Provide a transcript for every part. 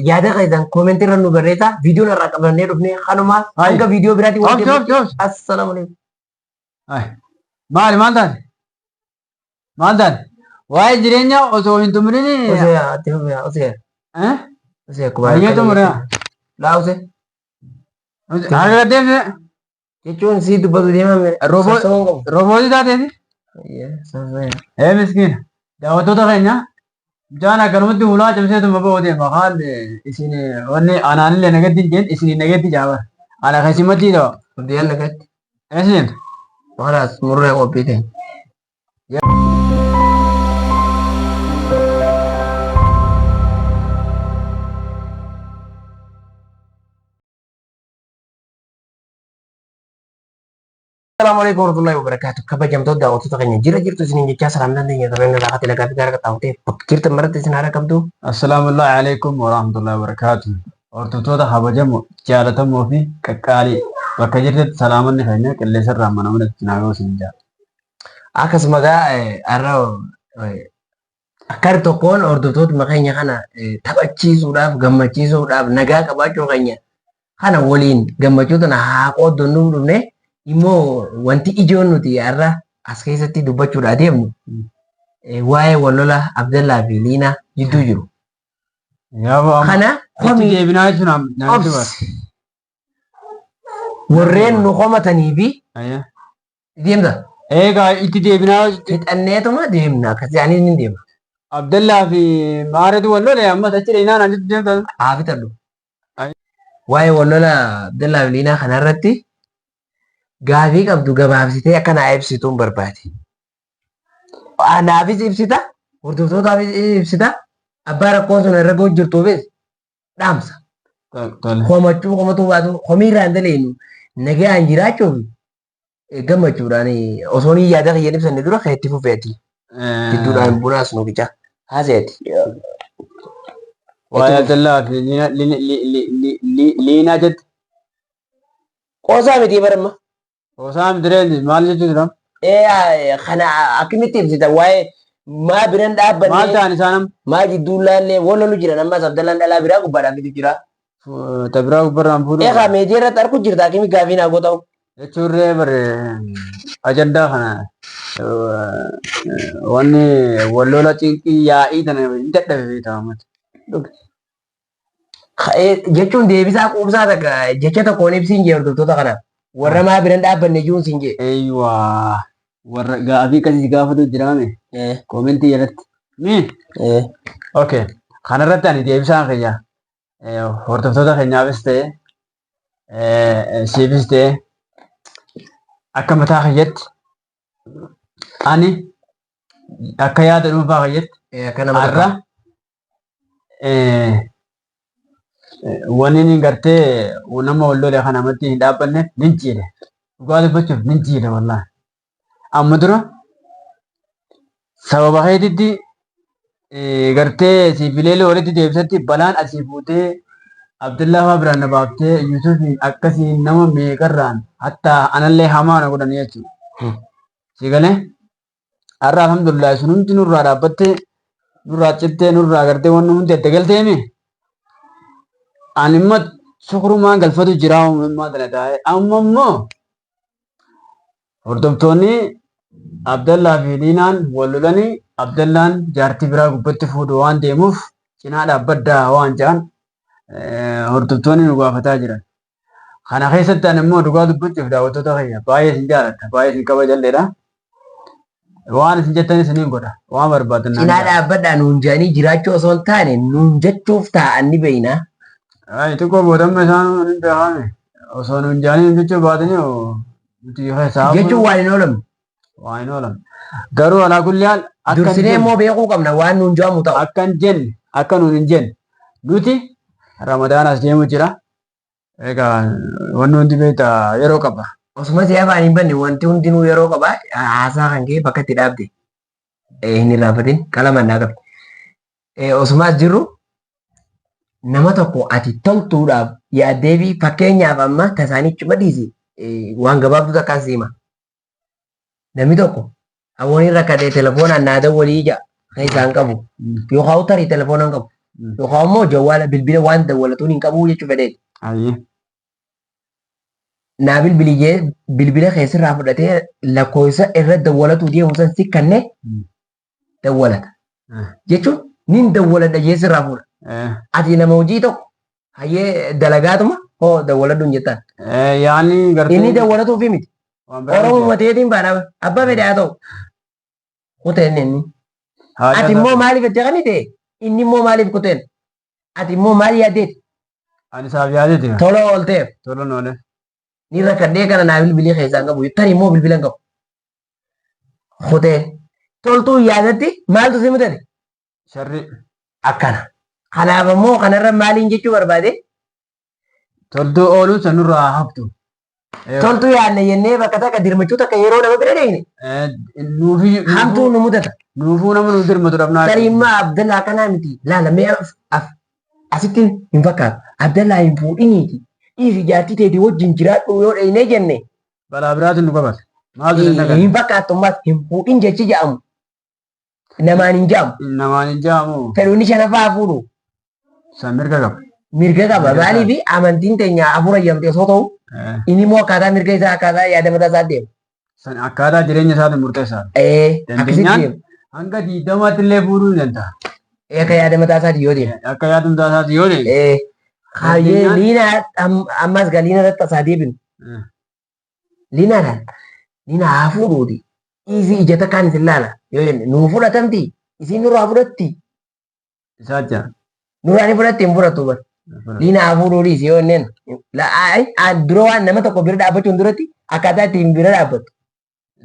yaada keessan koomentii irra nu barreessaa. Viidiyoon irraa qabannee dhufnee kanumaa hanga viidiyoo biraatti wal deebi'u. Assalaamu alaikum. Maal taate? Maal taate? Waa'ee jireenya osoo hin xumurin. Osee Baay'ee xumura. Laause. Harka deemte. Jechuun si dubbatu deemame. Roobootii taateeti? Miskiina. Daawwattoota keenya. Jaan akkanumatti ulaa cabsee tumma ba'oo deema. Haal isin wanni anaanillee nagatti hin jeen isin nagatti jaaba. Ana keessumatti ta'u. Abdiyyaan nagatti. Eessa deemtu? Maalaas murree qophii ta'e. Assalamualaikum warahmatullahi wabarakatuh. Kabajamtoota daawwattoota keenya jirtu isiniin jechaa salaamtaan teenya qabeen irraa hati lagaa fi gaara qaxxaamutee bakka jirtan maratti isin haala qabdu. Assalaamu alaikum warahmatullahi wabarakatuh. Hordoftoota kabajamoo jaallatamoo fi qaqqaalii bakka jirtatti salaamanni keenya qilleensa irraa mana manatti naagoo isin jaala. Akkasuma akka tokkoon hordoftoota keenya kana taphachiisuudhaaf gammachiisuudhaaf nagaa qabaachuu keenya kana waliin gammachuutaan haa qooddannu dhufne. Immoo wanti ijoon nuti har'a as keessatti dubbachuudhaa deemnu waa'ee walola Abdallaa fi Liinaa jidduu jiru. Kana deebinaa jechuun warreen nu qomatanii fi deemta. Egaa itti deebinaa fixanneetuma deemna akkasii ani ni deema. Abdallaa fi Maaretu wallole ammas achi Liinaan achitti deemta. Haa fixadhu. Waa'ee walola Abdallaa fi Liinaa kanarratti gaafii qabdu gabaabsitee akka naa ibsituun barbaade. Naafis ibsita, hordoftootaanis ibsita, abbaa rakkoon sun irra ga'u jirtuufis dhaamsa. Komachuu komatu baatu komiirraa hin daleenu nagaan jiraachuuf gammachuudhaan osoo ni yaada kiyyan ibsanne dura kan itti fufeeti. Gidduudhaan bunaas nu qicaa haaseeti. Waa'ee Abdallaa fi Liinaa jetti. Qoosaa miti baramma. Osaan direen maal jechuudha? Kana akkamitti ibsita waa'ee maa biraan dhaabbanne. Maal ta'an isaan maa jidduu laallee walolu jiran ammas Abdallaan dhalaa biraa gubbaadhaan bitu jira. Tabiraa gubbarraan fuudhu. Meejii irratti argu jirta akkami gaafii naa gootawu. Jechuurree bare ajandaa kana wanni wallola cinqii yaa'ii tana hin dadhabe ta'amatu. Jechuun deebisaa quubsaa jecha tokkoon ibsiin jee hordoftoota kanaaf. Warra maa biraan dhaabbanne jiruun siin jee. Eeyywaa. Warra gaafii akkasii gaafatu jiraame. Koomentii jalatti. Okay. Kanarratti ani deebisaan keenya hordoftoota keenyaafis ta'e siifis ta'e akka mataa keenyatti ani akka yaada dhuunfaa keenyatti har'a wanni inni gartee nama wallole kana amatti hin dhaabbanneef nin ciile. Dhugaa dubbachuuf nin ciile wallaahi. Amma dura sababa keetitti gartee siifileelee walitti deebisatti balaan asii fuutee Abdullaa fa'aa biraan na baaftee Yuusufiin akkasii nama meeqarraan hatta anallee hamaa na godhan jechuudha. Si galee har'a alhamdulillah sun hundi nurraa dhaabbattee nurraa cittee nurraa gartee wanni hundi adda galteemi. Animma sukurumaan galfatu jira uumammaa tana taa'e amma immoo hordoftoonni Abdallaa fi Liinaan wal lolanii Abdallaan jaartii biraa gubbatti fuudhu waan deemuuf cinaa dhaabbaddaa waan jedhan hordoftoonni nu gaafataa jiran. Kana keessatti ani immoo dhugaa dubbachuuf daawwattoota keenya baay'ee isin jaalladha baay'ee isin kabajalleedha. Waan isin jettanis niin godha waan barbaadan. Cinaa dhaabbaddaa nuun jedhanii jiraachuu osoo hin taane nuun jechuuf taa'an ni beeyna. Xiqqoo boodamma isaan hin beekame osoo nuun jedhanii jechuu baatanii nuti keessaa jechuun waan hin oolamne. Waan hin oolamne. Garuu alaa kulli haal dursinee immoo beekuu qabna waan nuun jedhamu ta'u. Akka hin jenne akka nuun hin jenne nuti Ramadaanas deemu jira. Egaa wanni hundi beektaa yeroo qaba. Osuma si afaan hin banne wanti hundinuu yeroo qaba haasaa kan ka'e bakka itti dhaabde hin irraanfatin qalamaan naa qabde. Osumaas jirru nama tokko ati toltuudhaaf yaaddee fi fakkeenyaaf amma tasaanii cuma dhiisi waan gabaabduu takkaas hima. Namni tokko hawwanii rakkatee telefoonaan naada walii ija kan isaan qabu yookaan tarii telefoonaan qabu yookaan immoo jawwaala bilbila waan dawwalatuun hin qabu jechuu fedheeti. Ayyee. Naa bilbila keessirraa fudhatee lakkoofsa irra dawwalatu deemu san si kannee dawwalata. Jechuun nin dawwaladha jeessirraa fuudha. Ati nama hojii tokko hayyee dalagaatuma hoo dawwaladhu hin jettaan. Yaani gartee. Inni dawwalatuufi miti. Oromoo mateetiin baadhaa abbaa fedhe haa ta'u. Kuteen inni. Ati immoo maaliif itti kan ta'e inni immoo maaliif kuteen? Ati immoo maal yaaddeeti? Ani isaaf yaadeeti. Tola oolteef. Tola noolee. Ni rakkadhee kana naa bilbilii keessaan qabu tani immoo bilbila hin qabu. Kuteen. Toltuu yaadatti maaltu si mudate? Sharri. Akkana. Kanaaf immoo kanarra maaliin jechuu barbaade? Toltuu ooluu sanurraa haftu. Toltuu yaadne jennee bakka takka dirmachuu takka yeroo nama bira deemne. Hamtuu nu mudata. Nuufuu nama nu dirmatu dhabnaa. Tarimmaa Abdallaa kanaa miti. Laalamee asitti hin fakkaatu. Abdallaa hin fuudhiniiti. Dhiisi jaartii teetii wajjin jiraadhu yoo dheenee jenne. Balaa biraatu nu qabata. Maaltu hin fakkaatu ammas hin fuudhin jechi jedhamu. Namaan hin jedhamu. Namaan hin jedhamu. Fedhuun shanaffaa fuudhu. San mirga qaba. Mirga qaba. Maaliif amantiin teenya afur ayyamte osoo ta'u inni immoo akkaataa mirga isaa akkaataa yaada mataa isaa deemu. San akkaataa jireenya isaatiin murteessaa. Akkasitti deemu. Hanga 20 illee fuudhuu ni danda'a. Akka yaada mataa isaati yoo deemu. Akka yaada mataa isaati yoo deemu. Hayyee liina ammas gaa liina irratti tasaa deebinu. Liinaadhaan liina haa fuudhuuti. Dhiisii ija takkaan isin laala yoo jenne nuu fudhatamti isin nurraa fudhatti. Isaa jira. Nurraa ni fudhatti hin fudhattu bara. Liina haa fuudhuu dhiisi yoo jenneen. Dura waan nama tokko bira dhaabbachuun duratti akkaataa ittiin bira dhaabbattu.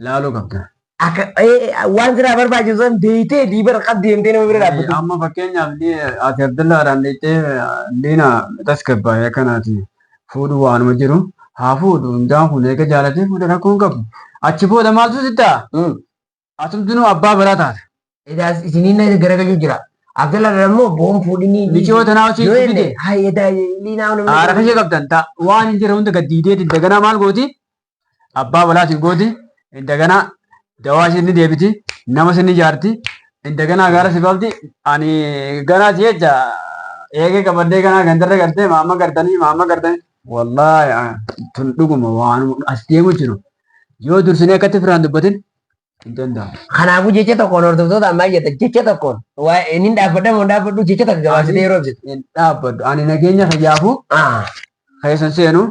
Laaluu qabda. Waan siraa barbaachisu san deeyitee diibara qab deemtee nama bira dhaabbatu. Amma fakkeenyaaf ati Abdallaadhaan deettee liina tasgabbaa'ee akkanaati fuudhuu waanuma jiru haa fuudhu hundaan kun eega jaalatee fuudhe rakkoo hin qabu. Achi booda maaltu sittaa? Asumtinuu abbaa biraa taata. Isiniin garagaluu jira. Abdallaadhaan immoo boon fuudhinii. Michoota naa hojii fide. Haara kashee qabdan ta'a waan hin jira hunda gaddiidee daganaa maal gooti? Abbaa balaatiin gooti daganaa. Dawaa isheen ni deebiti, nama isheen ni ijaarti, daganaa gaara si falti, ani ganaa si jecha eegee qabadhee ganaa gandarra galtee maama gartanii, wallaahi tun dhuguma waan as deemu jiru. Yoo dursinee akkatti firaan dubbatin hin danda'amu. Kanaafuu jecha tokkoon hordoftoota ammaa jetta jecha tokkoon inni dhaabbadhu jecha tokko gabaasitee yeroo ibsitu. Hin dhaabbadhu ani nageenya fayyaafu keessan seenu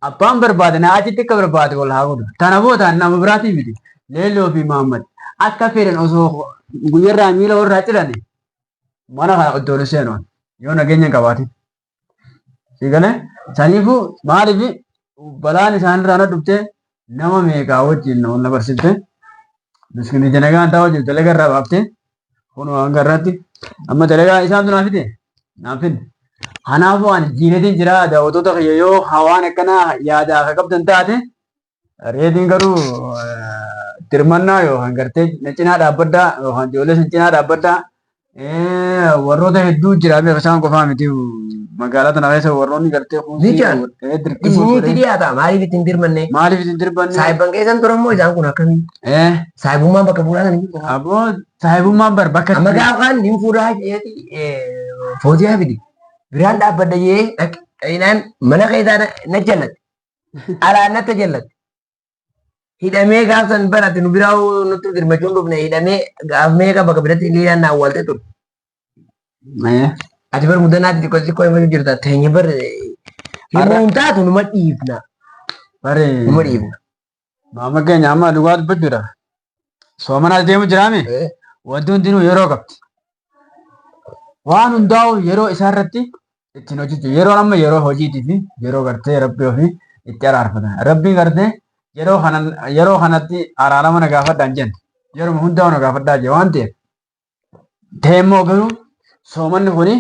abbaan barbaade naa achitti akka barbaade wal haa godhu. Tana bootaan nama biraatii miti. Leelloo fi Mahammad akka fedhan osoo guyyarraa miila warraa cirane mana kana iddoon seenoon yoo nageenya qabaatin. Sigalee saniifuu maaliif balaan isaanirraa na dhuftee nama meeqaa wajjin ol na barsiifte miskiin ija nagaan ta'aa wajjin dalagaa irraa baaftee kun waan garratti amma dalagaa isaan naaf fide naaf fide. Kanaafuu ani jiinetiin jira daawwattoota kiyya yoo hawaan akkanaa yaadaaf qabdan taate reetiin garuu dirmannaa yookaan gartee na cinaa dhaabbaddaa yookaan ijoollee sin cinaa dhaabbaddaa warroota hedduu jira beeka isaan qofaa miti magaalaa tana keessa warroonni gartee isinitti dhiyaata maaliif ittiin dirmanne maaliif ittiin dirmanne saahiban keessan ture immoo isaan kun akkamii saahibummaan bakka fuudhaa kan hin aboo saahibummaan bar bakka amma gaafaan nin fuudhaa footii hafidi biraan dhaabbadda jee dhaqinaan mana keessaa na jallatti alaan natti jallatti. Hidhamee gaafsan barate nu biraa nutti dirmachuun dhufne hidhamee gaaf meeqa bakka biratti liinaan na awwaalte ture. Ati bar muddanaatti xiqqoo xiqqoo himachuu jirta teenya bar himuun taatu numa dhiifna. Numa dhiifna. Maama keenya amma dhugaa dubbachuudha. Soomanaas deemu jiraame wanti hundinuu yeroo qabdi. Waan hundaa'u yeroo isaarratti ittiin hojjechu yeroo amma yeroo hojiitii fi yeroo gartee rabbii ofii itti araarfatan. Rabbiin gartee yeroo kanatti araarama na gaafadhaan jenna. Yeroo hundaa'u na gaafadhaa jee waan ta'eef. Teemmoo garuu soomanni kuni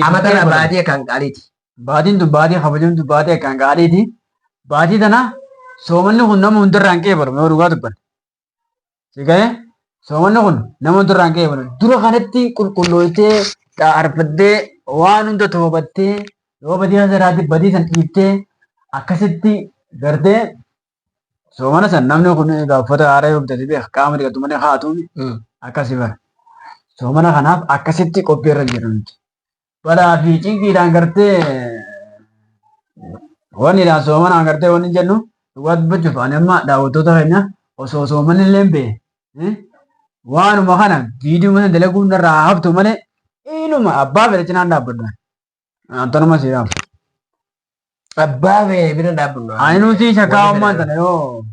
amatana baadiyyaa kan qaaliiti. Baadiin tun baadiyyaa kabajamtu baadiyyaa kan qaaliiti. Baadii tana soomanni kun nama hundarraan qeebalu yoo dhugaa dubbanne. Siga'ee soomanni kun nama hundarraan qeebalu. Dura kanatti qulqullootee arfattee waan hunda toobattee yoo badii asirraatti badii san dhiiftee akkasitti gartee soomana san namni kun uffata haaraa yoo bitate beeka qaama dhiqatu malee haatuun akkasii bara. Soomana kanaaf akkasitti qophii irra jiru nuti. balaa fi cinqiidhaan gartee wanniidhaan soomanaan gartee wanni jennu dhugaa dubbachuuf ani amma daawwattoota keenya osoo sooman illee hin beekne waanuma kana viidiyoo mana dalaguun irraa haftu malee inuma abbaa fedha cinaan dhaabbadha. Antanuma siidhaaf. Abbaa fedha bira dhaabbannu. Ani nuti shakkaa'ummaan tana yoo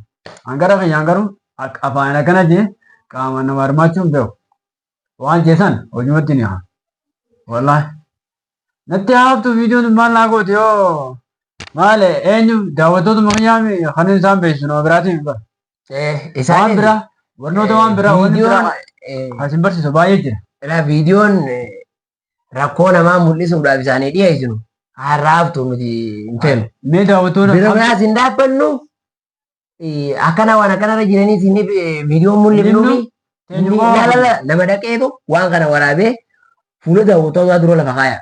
hangara keenya garuu afaan akkana jee qaama nama hirmaachuun beeku. Waan jeesan hojumatti ni haa. Wallaahi. Natti haftu viidiyoon maal naa goote yoo maali eenyu daawwattoota makiyyaami kan isaan beeksisu nama biraatiif bara. Waan biraa barnoota waan biraa wanni biraa asin barsiisu baay'ee jira. Viidiyoon rakkoo namaa mul'isuudhaaf isaanii dhiyeessinu har'aaftu nuti hin feenu. Mee daawwattoota bira biraas hin dhaabbannu akkana waan akkanarra jiranii isin viidiyoon mul'ifnuufi nama dhaqeetu waan kana waraabee fuula daawwattootaa dura lafa kaaya.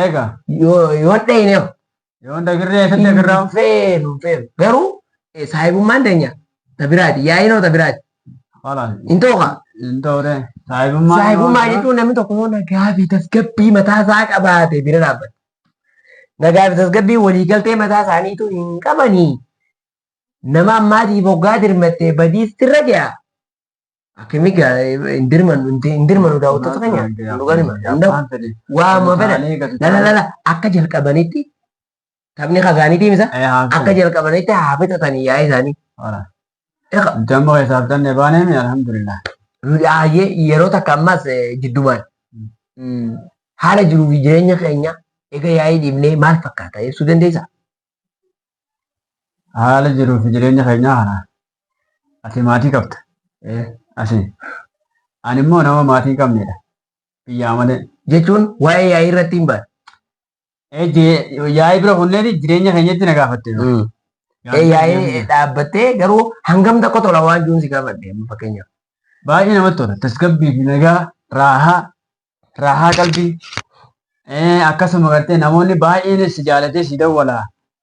Eegaa. Yoo dhayneef. Yoo dhagirree satti agarraa. Feenu garuu saahibummaan deenya tabiraati yaa'inoo tabiraati. Intooka. Intoore. Saahibummaa. Saahibummaa jechuun namni tokko yoo nagaa fi tasgabbii mataa isaa qabaate bira dhaabbata. Nagaa fi tasgabbii waliigaltee mataa isaaniitu hin qabanii. Nama ammaatiif hoggaa dirmattee badiis irra jira. Akkamitti hin dirmanu daawwattoota keenya. Waamuma fedhan. Akka jalqabanitti taphni kagaaniitii misa akka jalqabanitti haa fixatanii yaa'ii isaanii. Jamma keessaaf tanne baanee alhamdulillah. Yeroo takka ammas jiddumaan haala jiruu fi jireenya keenya egaa yaa'ii dhiibnee maal fakkaata ibsuu dandeessaa? Haala jiruu fi jireenya keenyaa kana ati maatii qabda. Asi ani immoo nama maatii hin qabnedha. Biyyaa malee. Jechuun waa'ee yaa'ii irratti hin baane. Yaa'ii bira kunneen jireenya keenyatti na gaafatte. Yaa'ii dhaabbattee garuu hangam tokko tola waan jiruun si gaafadhe fakkeenyaaf. Baay'ee namatti tola. Tasgabbii fi nagaa raahaa qalbii. Akkasuma gartee namoonni baay'eenis si jaalatee si dawwala.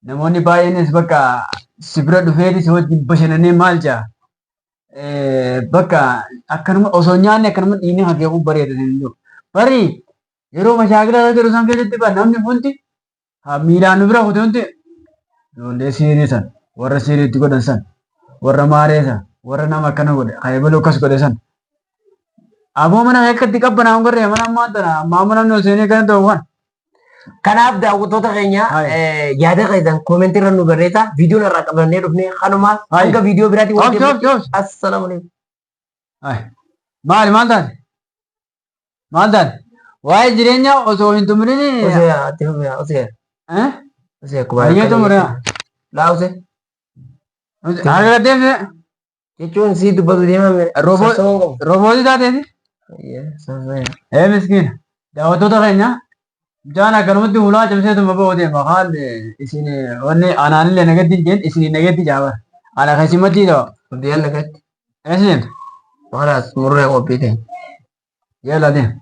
Namoonni baay'eenis bakka si bira dhufeetis wajjin bashannanee maal jaa. Bakka akkanuma osoo nyaanni akkanuma dhiinii hageequu bareeda hin jiru. Barii yeroo mashaakila irra jiru san keessatti namni hundi miilaan nu bira kute hundi ijoollee siirii san warra siiriitti godhan san warra maaree san warra nama akkana godhe hayabaluu akkas godhe san. Aboo mana akkatti qabbanaa hin gorree mana ammaa tana ammaa mana nu seenee kan ta'u waan. Kanaaf daawwattoota keenya yaada keessan koomentii irra nu barreessaa viidiyoon irraa qabannee dhufnee kanumaa hanga viidiyoo biraatti waan deemu. Assalaamu alaikum. Maal taate? Maal taate? Waa'ee jireenyaa osoo hin xumurin. Baay'ee xumura. Laause. Harka deemte. Jechuun si dubbatu deemame. Roobootii taateeti. Miskiina. Daawwattoota keenya. Jaan akkanumatti hulaa cabseetuma ba'oo deema. Haalli isin wanni anaanillee nagatti hin jeen isin nagatti jaaba. Ana keessumatti ta'u. Hundiyaan nagatti. Eessi jentu? Maalaas murree qophii ta'e. Yalla deema.